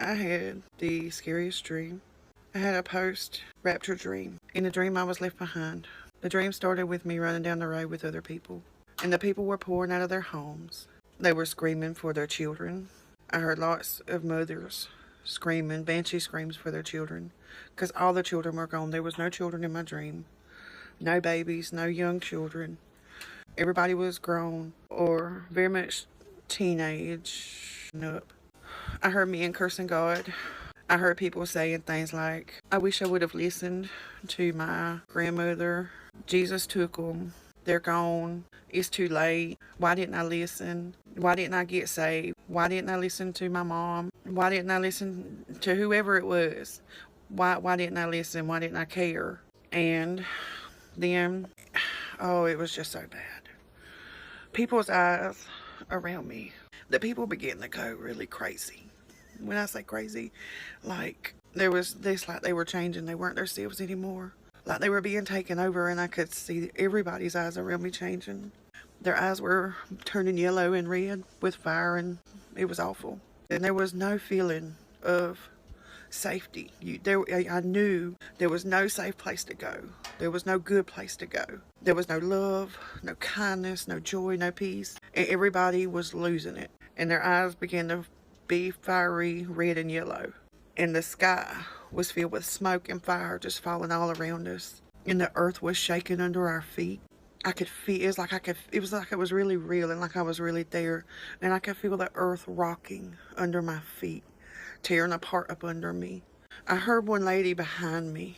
I had the scariest dream. I had a post-rapture dream. In the dream, I was left behind. The dream started with me running down the road with other people, and the people were pouring out of their homes. They were screaming for their children. I heard lots of mothers screaming, banshee screams for their children, because all the children were gone. There was no children in my dream. No babies, no young children. Everybody was grown or very much teenage and up. I heard men cursing God. I heard people saying things like, I wish I would have listened to my grandmother. Jesus took them. They're gone. It's too late. Why didn't I listen? Why didn't I get saved? Why didn't I listen to my mom? Why didn't I listen to whoever it was? Why didn't I listen? Why didn't I care? And then, oh, it was just so bad. People's eyes around me, the people began to go really crazy. When I say crazy, like there was this, like they were changing. They weren't themselves anymore. Like they were being taken over, and I could see everybody's eyes around me changing. Their eyes were turning yellow and red with fire, and it was awful. And there was no feeling of safety. I knew there was no safe place to go. There was no good place to go. There was no love, no kindness, no joy, no peace. And everybody was losing it. And their eyes began to be fiery red and yellow. And the sky was filled with smoke and fire just falling all around us. And the earth was shaking under our feet. I could feel, it was like it was really real and like I was really there. And I could feel the earth rocking under my feet, tearing apart up under me. I heard one lady behind me.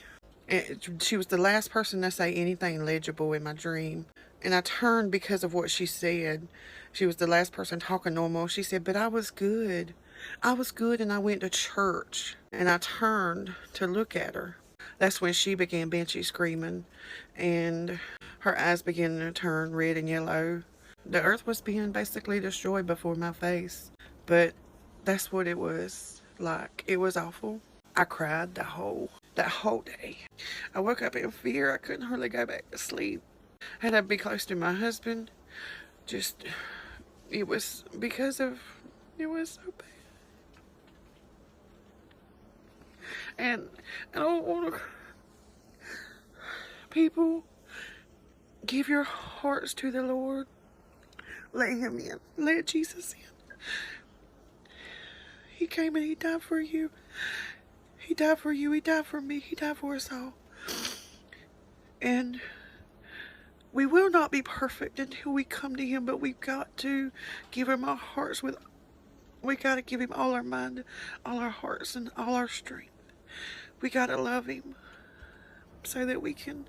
And she was the last person to say anything legible in my dream. And I turned because of what she said. She was the last person talking normal. She said, but I was good. I was good and I went to church. And I turned to look at her. That's when she began banshee screaming. And her eyes began to turn red and yellow. The earth was being basically destroyed before my face. But that's what it was like. It was awful. I cried that whole day. I woke up in fear. I couldn't hardly go back to sleep. I had to be close to my husband. It was because of, it was so bad. And I don't want to, people, give your hearts to the Lord. Let Him in. Let Jesus in. He came and He died for you. He died for you. He died for me. He died for us all. And we will not be perfect until we come to Him, but we've got to give Him our hearts we got to give Him all our mind, all our hearts, and all our strength. We got to love Him so that we can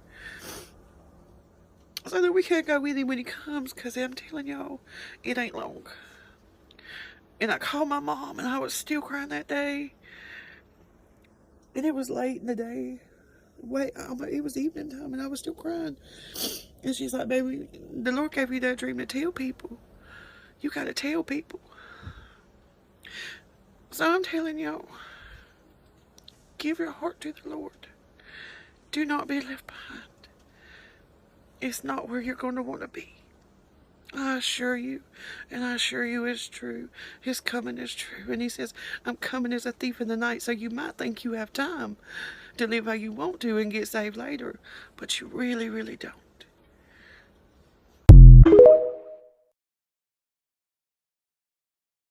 go with Him when He comes, because I'm telling y'all, it ain't long. And I called my mom, and I was still crying that day. And it was late in the day. It was evening time, and I was still crying. And she's like, baby, the Lord gave you that dream to tell people. You got to tell people. So I'm telling y'all, give your heart to the Lord. Do not be left behind. It's not where you're going to want to be. I assure you, and I assure you it's true. His coming is true. And He says, I'm coming as a thief in the night. So you might think you have time to live how you want to and get saved later. But you really, really don't.